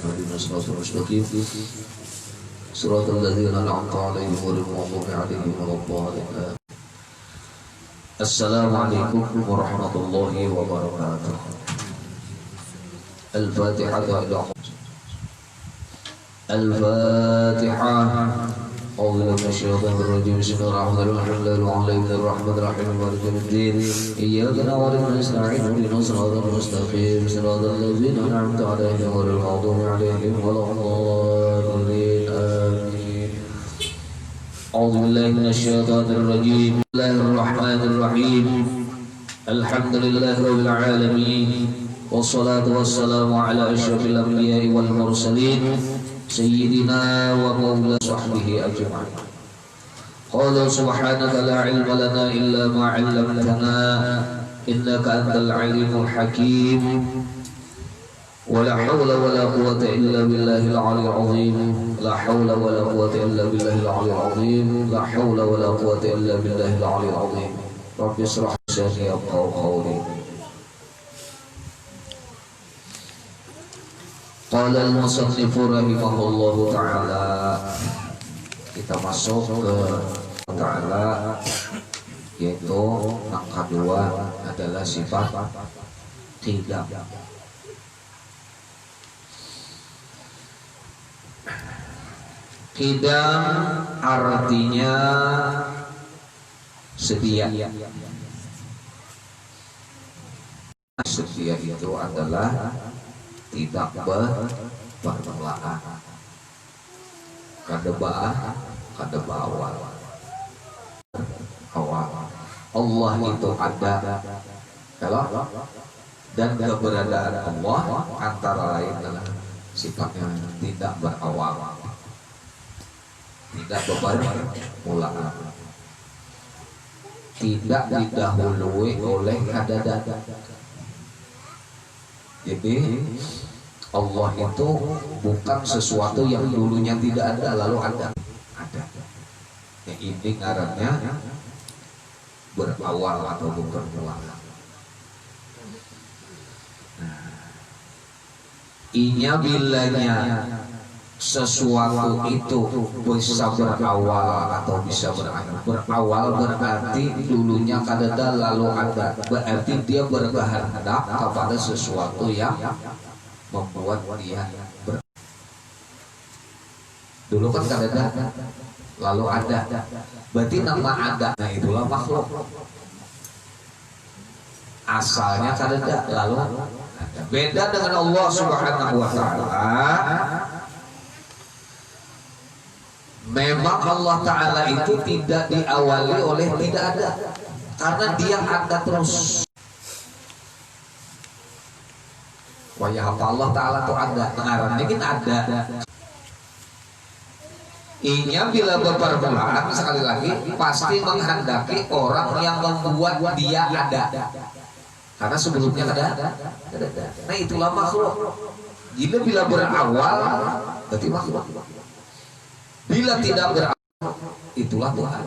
اهدنا الصراط المستقيم صراط الذين أنعمت عليهم غير المغضوب عليهم ولا الضالين. السلام عليكم ورحمة الله وبركاته. الفاتحة إلى الفاتحة. أعوذ بالله من الشيطان الرجيم. بسم الله الرحمن الرحيم. الرحمن الرحيم مالك يوم الدين. إياك نعبد وإياك نستعين اهدنا الصراط المستقيم صراط الذين أنعمت عليهم غير المغضوب عليهم ولا الضالين. آمين. أعوذ بالله من الشيطان الرجيم. بسم الله الرحمن الرحيم. الحمد لله رب العالمين والصلاة والسلام على أشرف الأنبياء والمرسلين سيدنا ومولانا صحبه أجمعين. قال سبحانك لا علم لنا إلا ما علمتنا إنك أنت العليم الحكيم. ولا حول ولا قوة إلا بالله العلي العظيم. لا حول ولا قوة إلا بالله العلي العظيم. لا حول ولا قوة إلا بالله العلي العظيم. رب اشرح لي صدري يفقهوا قولي. Qala al-musannif rahimahullahu ta'ala. Kita masuk ke ta'ala, yaitu yang kedua adalah sifat qidam. Qidam artinya setia. Setia itu adalah tidak berpermulaan, kada awal. Allah itu ada, kalau dan keberadaan Allah antara lain adalah sifatnya tidak berawal, tidak berpermulaan, tidak didahului oleh kadada. Jadi Allah itu bukan sesuatu yang dulunya tidak ada lalu ada. Ya, ini ngarannya berawal atau bermula. Inya bilanya sesuatu itu bisa berawal atau bisa berakhir. Berawal berarti dulunya kadada lalu ada, berarti dia berkehendak kepada sesuatu yang membuat dia dulu kan kadada lalu ada, berarti nama ada, nah itulah makhluk. Asalnya kadada lalu ada. Beda dengan Allah Subhanahu wa ta'ala. Memang Allah Ta'ala itu tidak diawali oleh tidak ada, karena dia ada terus. Wajah apa Allah Ta'ala itu ada, pengarangnya kan ada. Inya bila berpermulaan, sekali lagi pasti menghendaki orang yang membuat dia ada, karena sebelumnya ada. Nah itulah makhluk. Jadi bila berawal berarti makhluk. Bila tidak berawal, itulah Tuhan.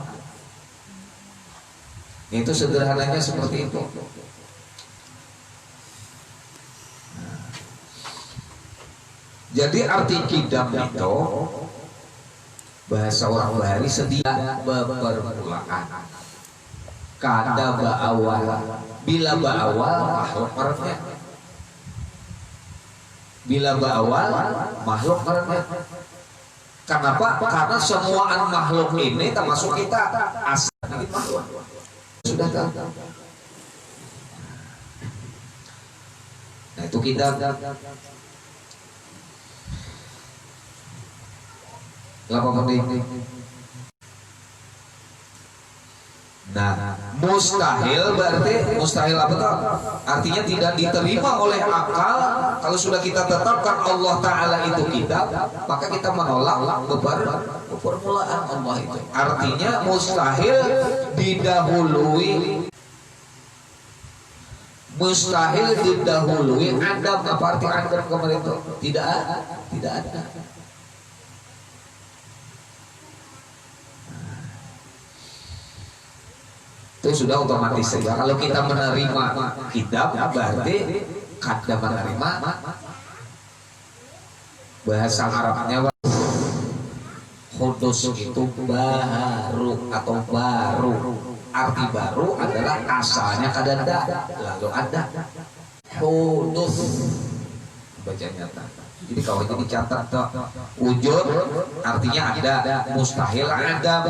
Itu sederhananya seperti itu. Jadi arti qidam itu bahasa orang Bahari sedia berpermulaan, kada berawal. Bila berawal makhluk merenya. Bila berawal makhluk merenya. Kenapa? Karena semua makhluk ini termasuk kita asal makhluk. Sudah tahu. Nah itu kita. Nah, mustahil berarti mustahil apa tuh? Artinya tidak diterima oleh akal. Kalau sudah kita tetapkan Allah Ta'ala itu kita, maka kita menolak permulaan Allah itu. Artinya mustahil didahului, mustahil didahului Adam. Apa arti Adam kemarin itu? Tidak ada. Itu sudah otomatis saja. Kalau kita menerima kitab berarti kada menerima Bahasa Arabnya hudus itu baru atau baru. Arti baru adalah asalnya kadada, lalu ada hudus bacanya. Jadi kalau ini dicatat wujud artinya ada, mustahil adam.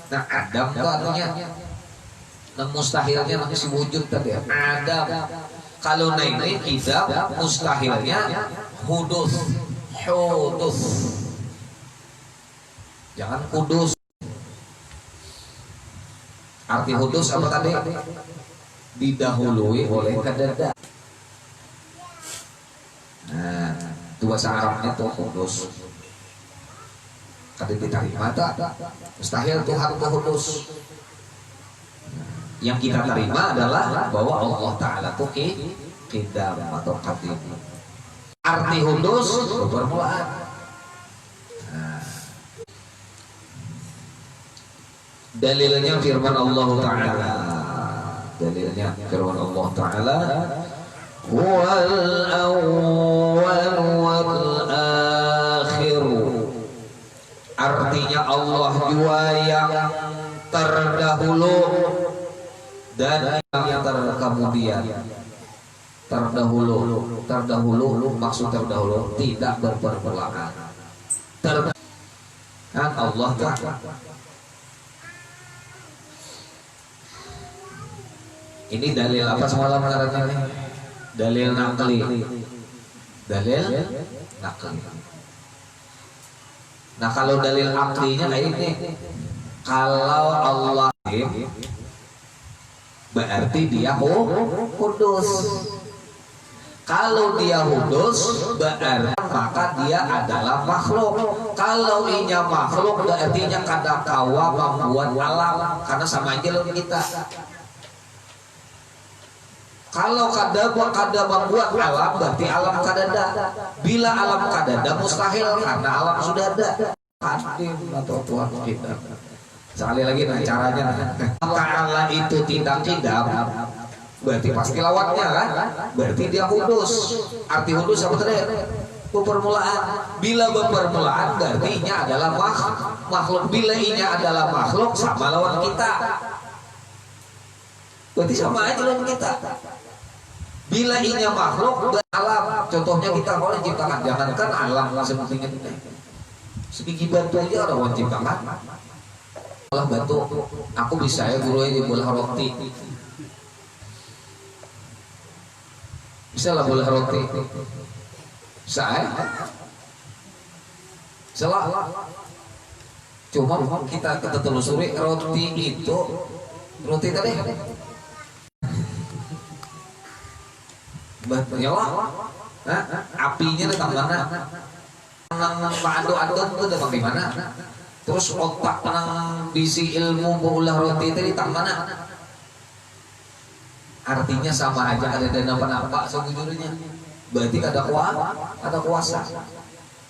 Nah adam itu artinya, nah mustahilnya nanti si wujud tadi adam. Kalau nah ini kita mustahilnya hudus, hudus. Jangan kudus. Arti hudus apa tadi? Didahului oleh kadada. Nah, itu bahasa Arabnya tuh hudus. Kadang diterima tak? Mustahil Tuhan tuh hudus. Yang kita terima adalah bahwa Allah Ta'ala tuh qidam atau qadim. Arti hudus permulaan. Dalilnya firman Allah Ta'ala. Dalilnya firman Allah Ta'ala. Huwal awwal wal akhir. Artinya Allah jua yang terdahulu dan yang terkemudian. Terdahulu maksud terdahulu tidak berpermulaan. Kan Allah Ta'ala. Ini dalil apa semalam ngarannya? Dalil nakli. Dalil nakli. Nah kalau dalil aklinya kayak ini, kalau Allah berarti dia kudus. Kalau dia kudus berarti maka dia adalah makhluk. Kalau inya makhluk berarti kada kawa membuat alam, karena sama aja loh kita. Kalau kada membuat alam berarti alam kadada. Bila alam kadada mustahil karena alam sudah ada. Qadim atau Tuhan kita. Sekali lagi nah caranya. Maka Allah itu tidak qidam berarti pasti lawannya kan? Berarti dia kudus. Arti kudus apa tadi? Permulaan. Bila berpermulaan berarti inya adalah makhluk. Bila inya adalah makhluk sama lawan kita. Berarti sama aja lawan kita. Bila inya makhluk alam, contohnya kita boleh ciptakan, jangankan alam seperti ini. Sedikit batu aja orang mau ciptakan. Bolah batu, aku bisa ya guru ini bolah roti. Bisa lah bolah roti. Bisa ya? Salah. Cuma kita telusuri roti itu, roti tadi. Ya Allah, apinya datang mana? Adu-adu itu datang di mana? Terus otak penang bisi ilmu bolah roti itu datang mana? Artinya sama aja ada dana penampak sejujurnya. Berarti ada kuasa.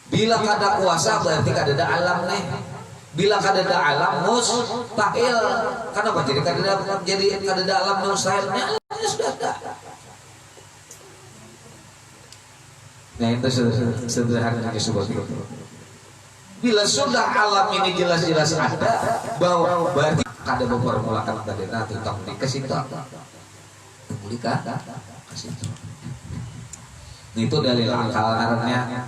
Bila ada kuasa berarti ada alam nih. Bila ada alam mustahil. Kenapa jadi ada alam mustahilnya? Alamnya sudah ada. Nah itu sederhananya seperti itu. Bila sudah alam ini jelas-jelas ada, bahwa berarti ada mempermulakan tadi nanti tak ke situ. Memulihkan ke situ. Itu dalil akalnya.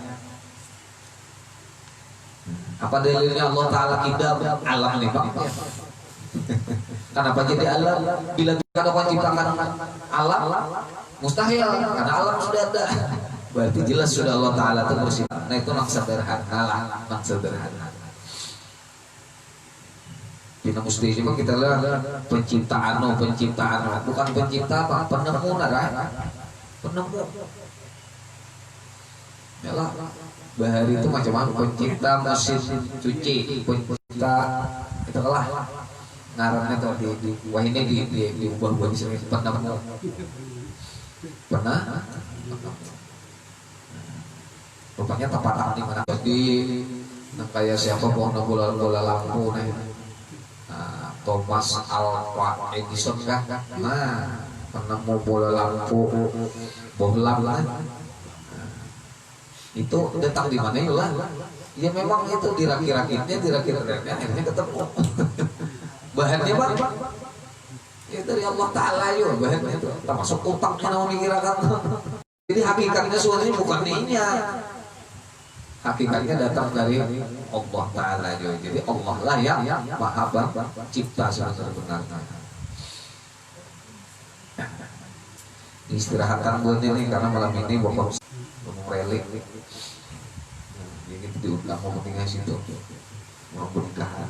Apa dalilnya Allah Ta'ala qidam alam nih Bang? Kenapa jadi alam? Bila tidak ada ciptakan alam mustahil karena alam sudah ada. Berarti jelas sudah Allah Ta'ala itu bersifat. Nah itu nak sederhana lah, nak sederhana. Kita mesti juga kita lihat penciptaan, bukan pencipta apa, penemu penemu. Yalah, bahari itu macam-macam, pencipta mesin cuci, pencipta kita lah. Ngarannya tuh di wah ini diubah-ubah di sini penemu. Pernah? Rupanya tepat di mana? Jadi kayak siapa bola lampu nih. Thomas Alva Edison kan? Nah, penemu bola lampu bohlam lah. Itu datang di mana lah? Ya memang itu dirakit-rakitnya, akhirnya ketemu. Bahannya bang, ya dari Allah Taala yo bahannya itu. Termasuk utaknya mau dikirakan. Jadi hakikatnya sebenarnya bukan ninya. Hakikatnya datang dari Allah Taala yo. Jadi Allah lah yang Maha Cipta sebenarnya. Istirahatkan buat ini karena malam ini bapak ngomong relik. Jadi diundang mau tinggal situ, mau pernikahan.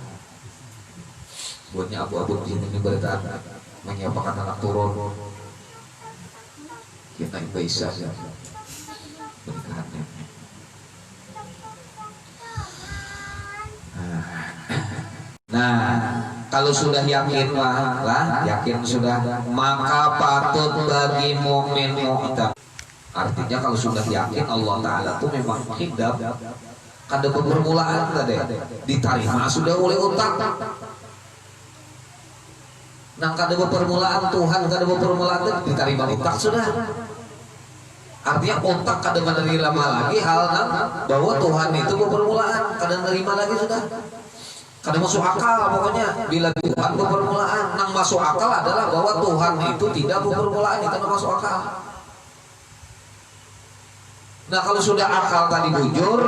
Buatnya abu-abu di sini berita menyiapkan anak turun. Kita bisa saja pernikahannya. Nah, kalau sudah yakin yakin sudah, maka patut bagi mukmin mu'tad. Artinya kalau sudah yakin Allah Ta'ala itu memang hidup, kada permulaan tadi diterima sudah oleh otak. Nah kada permulaan Tuhan, kada permulaan diterima otak sudah. Artinya otak kada menerima lagi hal bahwa Tuhan itu permulaan, kada menerima lagi sudah. Kada masuk akal pokoknya. Bila Tuhan berpermulaan, nang masuk akal adalah bahwa Tuhan itu tidak berpermulaan, itu nang masuk akal. Nah kalau sudah akal tadi bujur,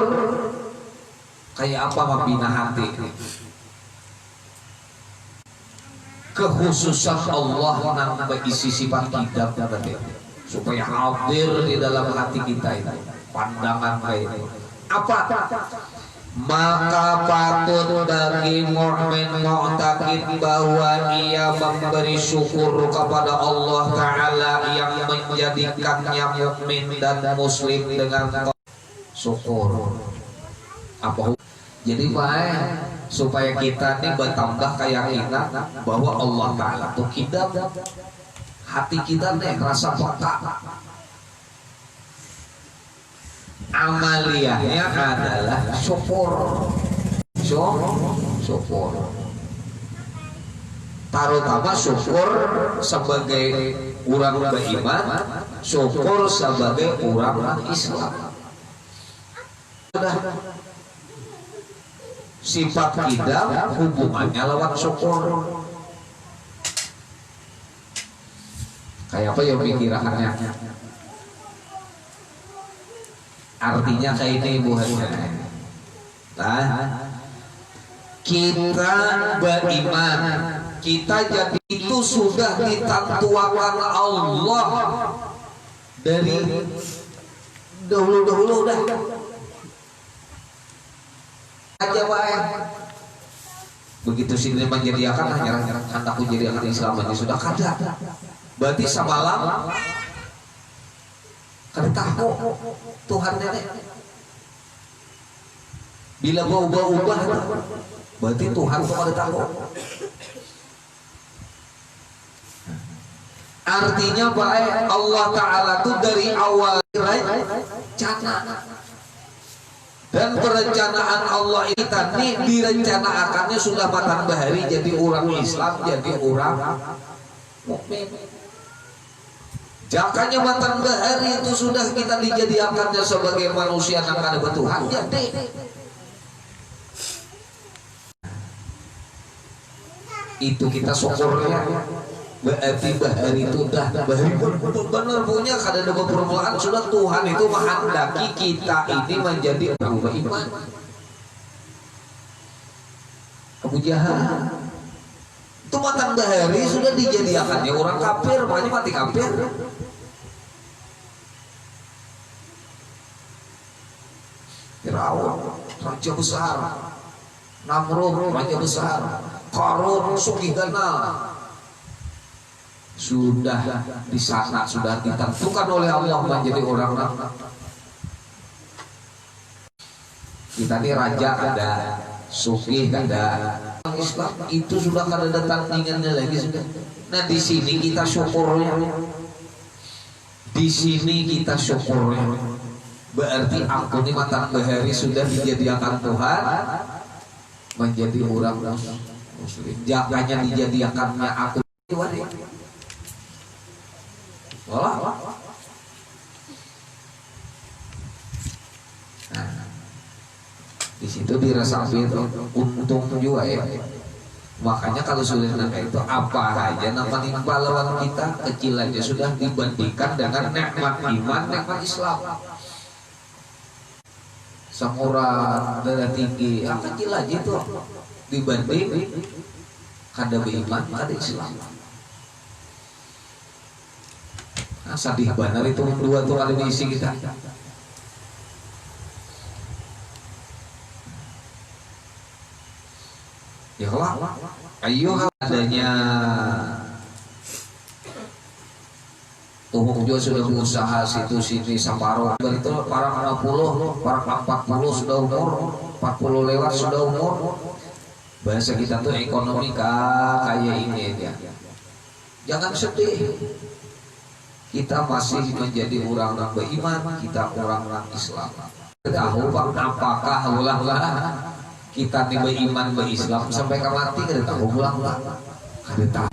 kayak apa membina hati? Kekhususan Allah nang berisi sifat hidup tadi, supaya hadir di dalam hati kita itu pandangan kayak itu. Apa? Maka patut bagi mukmin mu'taqid bahwa ia memberi syukur kepada Allah Ta'ala yang menjadikannya mukmin dan muslim dengan syukur. Apa? Jadi baik supaya kita ini bertambah keyakinan bahwa Allah Ta'ala itu hidup. Hati kita nih rasa peka. Amaliyahnya adalah syukur. Syukur. Terutama syukur sebagai orang beriman, syukur sebagai orang Islam. Sifat kita hubungannya lewat syukur. Kayak apa ya pikirannya? Artinya kayak ini buahnya. Nah, kita beriman, kita jadi itu sudah ditentukan Allah dari dahulu dah. Aja wae. Begitu sini menjadikan hanya anakku jadi akan Islam aja sudah kada. Berarti samalam kada tahu Tuhan nenek. Bila gua ubah berarti Tuhan tuh kada tahu. Artinya baik Allah Ta'ala tuh dari awal rencana. Dan perencanaan Allah kita nih direncanakannya sudah batang bahari jadi orang Islam, jadi orang mukmin. Jakanya batang bahari itu sudah kita dijadikannya sebagai manusia yang ada bertuhan. Jadi itu kita syukurnya. Berarti bahari itu dah bahari benar punya kada ada permulaan sudah Tuhan itu menghendaki kita ini menjadi orang beriman. Abu Jahal itu batang bahari sudah dijadikannya orang kafir, makanya mati kafir. Firaun raja besar, Namrud raja besar, Qarun sugihana. Sudah di sana sudah ditentukan oleh Allah menjadi orang. Kita ini raja ada, sugih ada. Islam itu sudah kada ada tandingannya lagi sudah. Nah di sini kita syukurnya. Di sini kita syukurnya. Berarti aku ini matang bahari sudah dijadikan Tuhan menjadi orang muslim. Jakanya dijadikannya aku Di situ dirasapi itu untung juga ya. Makanya kalau sudah nangka itu apa aja nama nimpa lawan kita kecil aja sudah dibandingkan dengan nikmat iman, nikmat Islam. Samuran darah tinggi, yang kecil aja itu dibanding kada beriman, kada Islam. Nah, sadih benar itu dua tuh kali diisi kita. Ya Allah, ayo adanya juga sudah berusaha situ sini Samparo itu para 60, para 40 sudah umur, 40 lewat sudah umur. Bahasa kita tuh ekonomi kayak ini aja. Jangan sedih. Kita masih menjadi orang-orang beriman, kita orang-orang Islam. Tahu Pak, apakah ulang-ulang kita nih beriman berislam sampai ke mati kada tahu ulang-ulang. Kada tahu.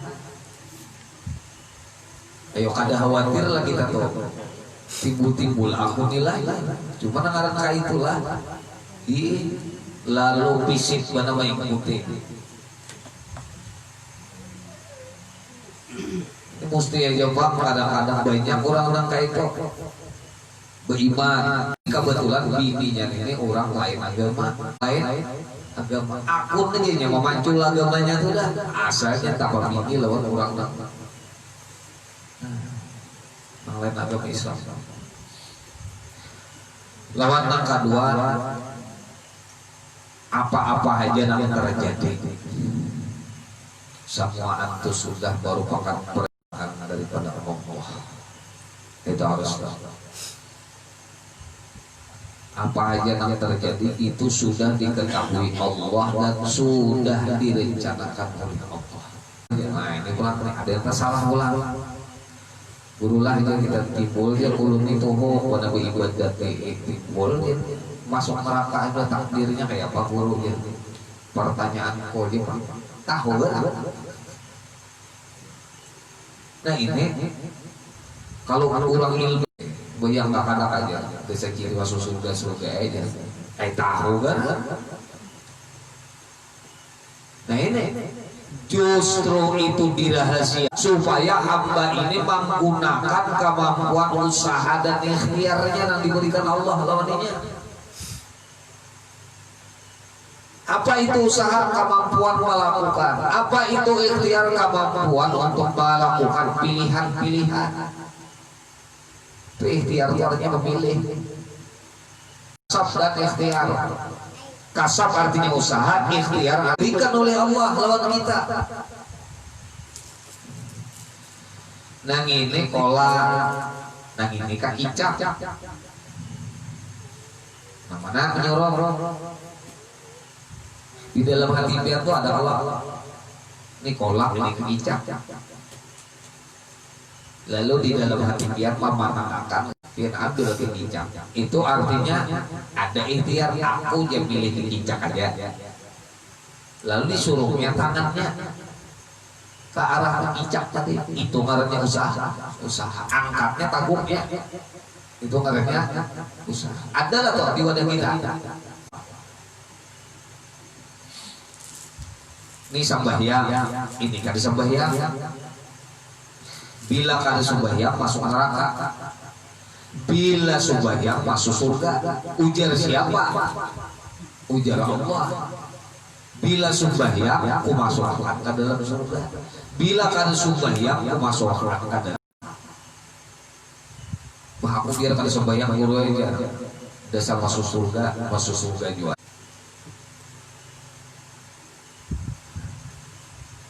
Ayo kada khawatir lah kita tuh. Timbul-timbul aku nilai. Cuma ngaran ka itulah. Lalu fisik mana mengikuti. Ini mesti aja Pak, kadang-kadang banyak orang-orang kayak itu beriman. Kebetulan bininya ini orang lain agama, Aku nih yang memancul agamanya tuh dah. Asalnya tanpa bini lawan orang lain agama Islam. Lawan yang kedua, apa-apa aja yang terjadi, semua itu sudah merupakan perintah daripada Allah. Itu harus tahu. Apa aja yang terjadi itu sudah diketahui Allah dan sudah direncanakan oleh Allah. Nah ini pulang ada yang salah ulang. Gurulah aja kita timbul dia kulun itu pada beribadat timbul masuk neraka itu takdirnya kayak apa guru ya. Pertanyaan kau dia tahu kan? Nah ini kalau kurang ilmu yang nggak ada aja bisa kiri masuk surga aja tahu kan. Nah ini justru itu dirahasia supaya hamba ini menggunakan kemampuan usaha dan ikhtiarnya yang diberikan Allah lawannya. Apa itu usaha? Kemampuan melakukan. Apa itu ikhtiar? Kemampuan untuk melakukan pilihan-pilihan. Itu ikhtiar artinya memilih. Kasab dan ikhtiar. Kasab artinya usaha, ikhtiar diberikan oleh Allah lawan kita. Nang ini kolam, nang ini kakicak. Nah mana menyorong? Di dalam hati dia itu ada Allah. Ini kolam, ini kakicak. Lalu di dalam hati dia memanakan dia ambil kicak. Itu artinya ada ikhtiar, aku yang milih kicak aja. Lalu disuruhnya tangannya ke arah kicak tadi. Itu ngarannya usaha. Angkatnya tagungnya. Itu ngarannya usaha. Ada lah tuh di wadah kita. Ini sambahyang, ini kan sambahyang. Bila kada sembahyang masuk neraka, bila sembahyang masuk surga. Ujar siapa? Ujar Allah. Bila sembahyang aku masuk ke dalam surga. Bila kada sembahyang aku masuk ke dalam. Aku biar kada sembahyang guru aja. Dasar masuk surga juga.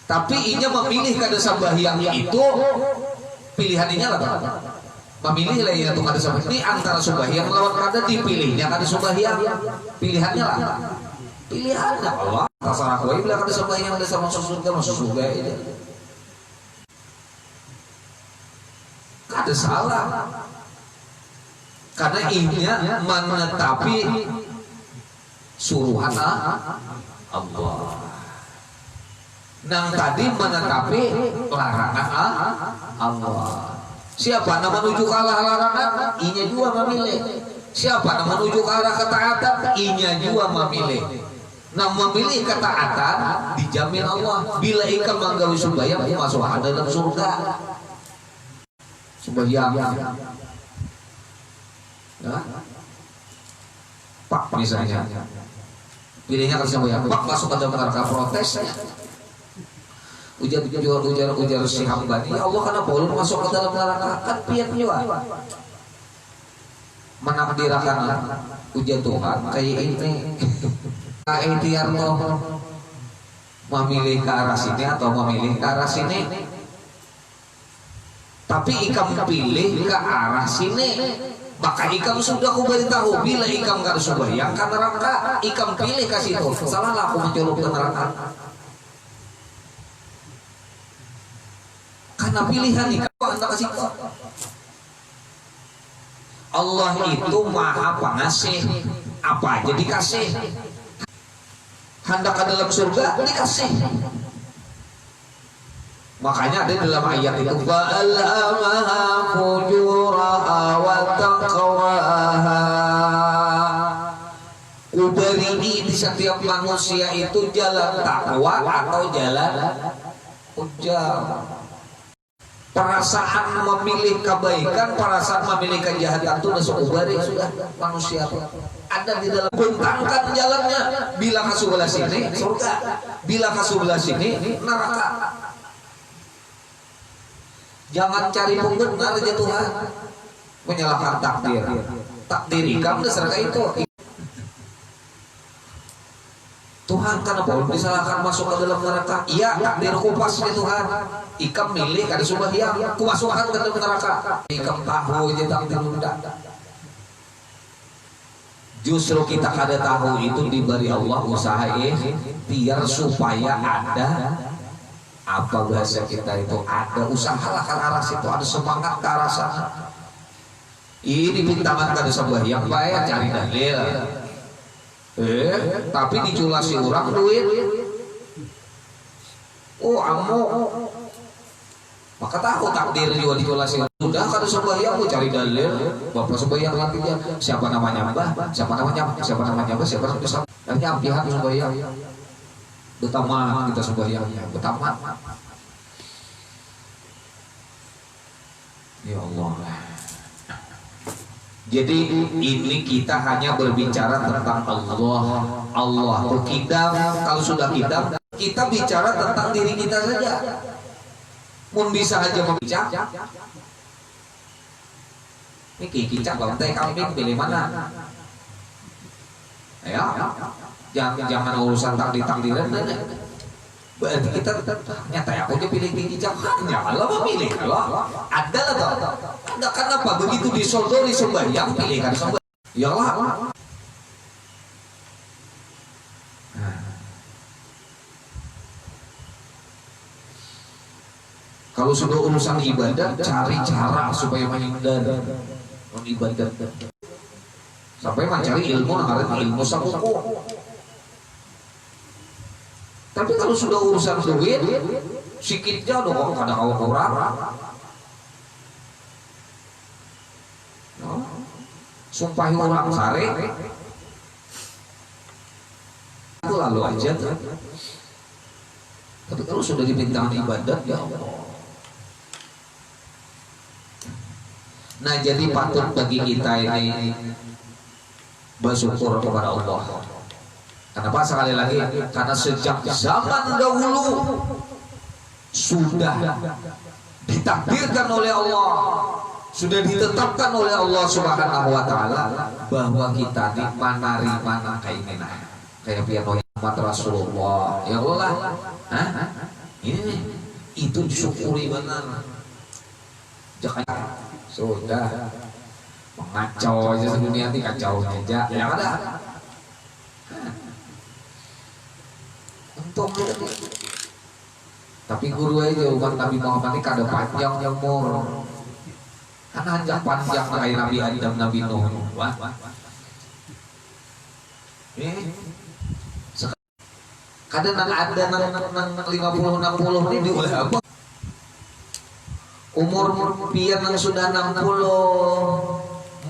Tapi inya memilih kada sembahyang itu pilihannya lah. Memilih lah ya untuk kada sembahyang. Ini antara sembahyang lawan kada dipilihnya kada sembahyang. Pilihannya lah. Pilihannya Allah. Terserah kowe bila kada sembahyang ada sama masuk surga ini. Kada salah. Karena inya menetapi suruhan Allah. Nang tadi menetapi larangan Allah. Siapa nama menuju kalah larangan? Inya juga memilih. Siapa yang menuju ke arah ketaatan? Inya juga memilih. Nah memilih ketaatan dijamin Allah. Bila ikam manggawi sembahyang masuk ada dalam surga. Sembahyang. Ya. Pak misalnya. Pilihnya kan sembahyang. Pak masuk ke dalam neraka protes. Ujar si hambani, ya Allah kenapa lu masuk ke dalam neraka? Kan piat juga. Menakdirkan ujian Tuhan kayak ini. Ikhtiar toh memilih ke arah sini atau memilih ke arah sini, tapi ikam pilih ke arah sini, maka ikam sudah aku beritahu bila ikam gak sembahyang ke neraka, ikam pilih ke situ. Salah aku mencolok ke neraka karena pilihan ikam anda ke situ. Allah itu maha pengasih, apa aja dikasih. Hendak ke dalam surga dikasih. Makanya ada dalam ayat itu fa'alhamaha fujuraha wa taqwaha. Kuberi di setiap manusia itu jalan takwa atau jalan ujar. Perasaan memilih kebaikan, perasaan memilih kejahatan itu sudah manusia ada di dalam. Bentangkan jalannya. Bila ke sebelah sini surga, bila ke sebelah sini neraka. Jangan cari pembenar aja Tuhan. Menyalahkan takdir. Takdir ikam diserahkan itu. Tuhan kenapa disalahkan masuk ke dalam neraka? Iya, takdirku pasti Tuhan. Ikam milih kada sembahyang, ku masukkan ke dalam neraka. Ikam tahu aja takdir unda. Justru kita kada tahu itu diberi Allah usaha biar supaya ada apa bahasa kita itu ada usaha lah ke arah situ, ada semangat ke arah sana. Ini bintangan kada sembahyang bae cari dalil. Tapi diculasi orang duit. Oh amu. Maka tahu takdir juga diculasi. Udah kada sembahyang aku cari dalil. Bapak sembahyang lagi dia. Siapa namanya Mbah? Siapa namanya Mbah? Siapa namanya Mbah? Siapa namanya Mbah? Dan nyampihan sembahyang. Betama kita sembahyang. Betama. Ya Allah. Jadi ini kita hanya berbicara tentang Allah. Allah itu kita, kalau sudah kita bicara tentang diri kita saja. Mun bisa aja membicara. Ini kicak bantai kambing pilih mana? Ya, jangan urusan takdir-takdiran. Berarti kita nyata aku aja pilih kicak. Ya Allah memilih kalau ada lah toh. Ada kenapa begitu disodori sembahyang pilihkan sembahyang. Ya Allah. Kalau sudah urusan ibadah, cari cara supaya menghindar ibadah. Sampai mencari ilmu, ilmu sakuku. Tapi kalau sudah urusan duit, sikitnya dong kada kau kurang. Sumpahi orang sare itu lalu aja tuh. Tapi kalau sudah dibintang ibadat ya Allah. Nah jadi patut bagi kita ini bersyukur kepada Allah. Kenapa sekali lagi? Karena sejak zaman dahulu sudah ditakdirkan oleh Allah, sudah ditetapkan oleh Allah Subhanahu wa taala bahwa kita di mana keinginan. Kayak piano Muhammad Rasulullah. Ya Allah. Ini itu disyukuri benar. Jangan sudah mengacau aja sedunia ini kacau aja. Ya ada. Untuk tapi guru aja umat Nabi Muhammad ini kada panjang yang umur. Kan anjak panjang kayak Nabi Adam, Nabi Nuh. Wah. Kadang ada nang 50-60 ini diulah apa? Umur pian yang sudah 60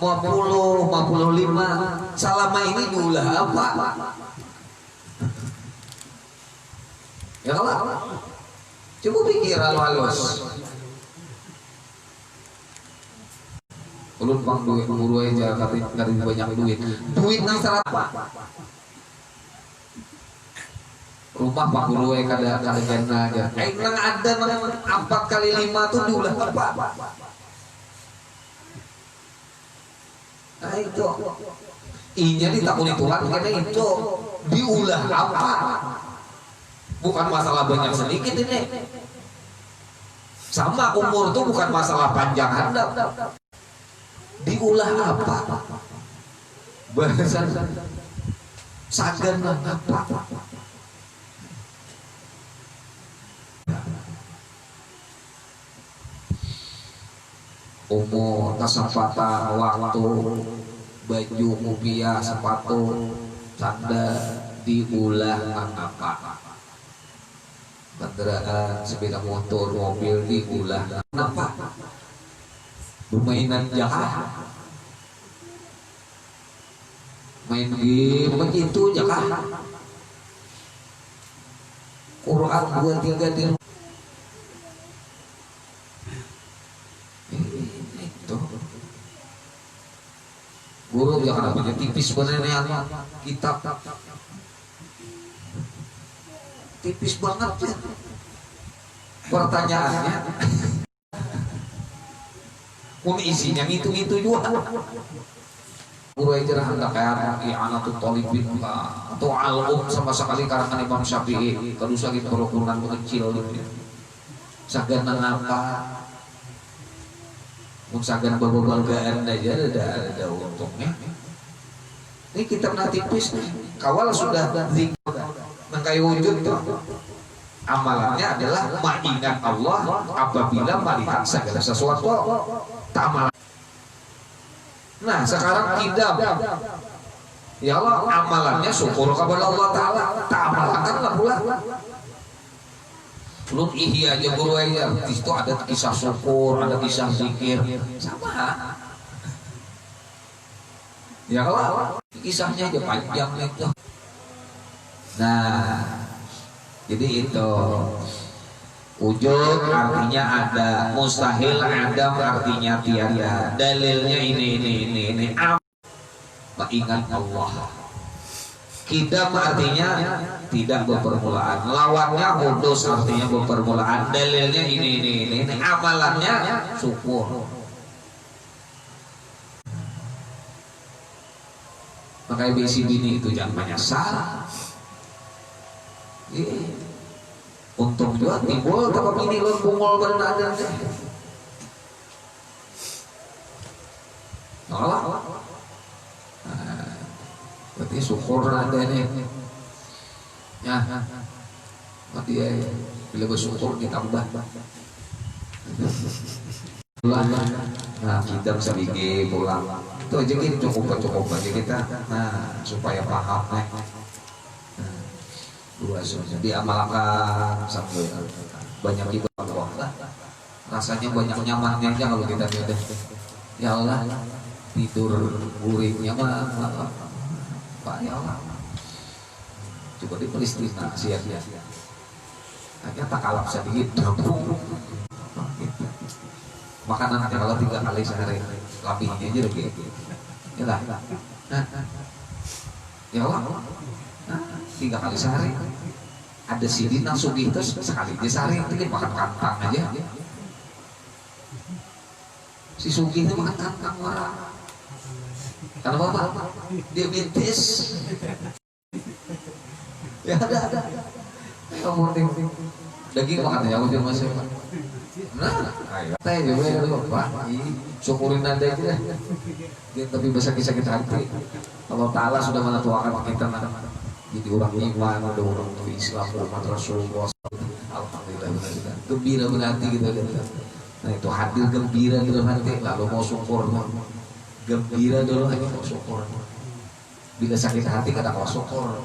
55 selama ini diulah apa? Ya kalau coba pikir halus. Ulun bang duit guru aja katanya banyak duit nang apa? Rumah pak guru kada jana aja. Nang ada nang 4 kali 5 tuh diulah apa? Nah itu inya ditakuni Tuhan karena itu diulah apa? Bukan masalah banyak sedikit ini. Sama umur tuh bukan masalah panjang handap. Diulah apa? Bahasa sagan apa? Umur, kesempatan, waktu, baju, mobil, sepatu, sandal diulah apa? Kendaraan, sepeda motor, mobil diulah apa? Permainan jahat, main game begitu jahat. Quran buat 3 di itu guru jangan namanya tipis beneran kitab tipis banget ya. Pertanyaannya pun isinya itu juga guru aja hendak kayak i'anatul talibin atau al-um sama sekali karangan Imam Syafi'i kalau sakit kerukunan kecil sagan apa pun sagan babal-bagaan aja ada untungnya. Ini kitab natipis kawal sudah zikir nangkai wujud tuh amalannya adalah mengingat Allah apabila melihat segala sesuatu tak. Nah sekarang kidam ya Allah amalannya syukur kepada Allah Ta'ala tak amalkan lah pula belum ihya aja guru aja itu ada kisah syukur ada kisah zikir sama ya Allah kisahnya aja panjang itu. Nah jadi itu wujud artinya ada, mustahil adam artinya tiada. Dalilnya ini. Ingat Allah. Kidam artinya tidak berpermulaan. Lawannya hudus artinya berpermulaan. Dalilnya ini. Amalannya syukur. Makanya bisi bini itu jangan menyesal. Untung juga timbul tapi ini lo bungol berenada Allah berarti syukur ada nih ya berarti ya bila bersyukur ditambah nah kita bisa bikin pulang itu aja kita cukup aja kita nah supaya paham diamalkan sampai banyak ibadah lah rasanya banyak nyamannya aja kalau kita beda ya Allah tidur guringnya mah Pak ya Allah coba di Palestina siap hanya tak kalap sedikit makanan kalau 3 kali sehari lebihnya aja lagi ya lah ya Allah 3 kali sehari ada sidin nang sugih terus sekali di sehari itu makan kantang aja si sugih itu makan kantang orang karena apa? Diabetes ya ada kamu daging makan ya aku masih nah ayo teh juga ya Pak syukurin aja aja tapi sakit hati Allah Ta'ala sudah menentukan kita jadi orang iman, ada orang Islam, umat Rasulullah. Alhamdulillah, gembira berarti gitu. Nah itu hadir gembira dalam hati, lalu mau syukur, gembira dulu lagi mau syukur. Bila sakit hati kadang mau syukur.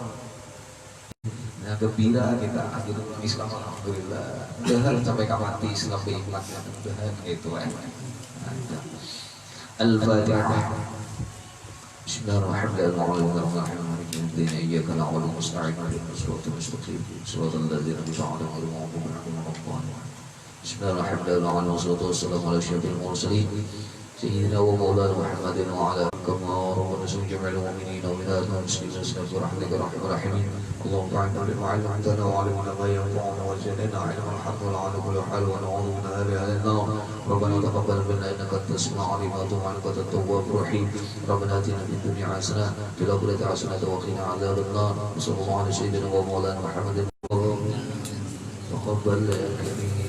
Nah gembira kita hadir Islam, alhamdulillah. Jangan sampai mati Islam beriman, mudah-mudahan gitu. Al-Fatihah. Bismillahirrahmanirrahim. Iyyaka na'budu wa nasta'in ihdinas siratal mustaqim siratal ladzina an'amta 'alaihim ghairil maghdubi 'alaihim waladdallin. Bismillahirrahmanirrahim. Wassalatu wassalamu ala asyrafil mursalin sayyidina wa maulana Muhammadin wa ala kama rabbana jami'al mu'minina wa minal muslimin rahmatika arhamar rahimin. Allahumma ta'ala bima 'allamtana wa 'allimna ma yanfa'una wa zidna 'ilman wa 'ala kulli hal wa na'udzu bika min adhabil nar. Rabbana taqabbal minna innaka antas sami'ul 'alim wa tub 'alaina innaka at-tawwabur rahim. Rabbana atina fid dunya hasanah wa fil akhirati hasanah wa qina 'adzaban nar. Sallallahu 'ala sayyidina wa maulana Muhammadin wa taqabbal ya karim.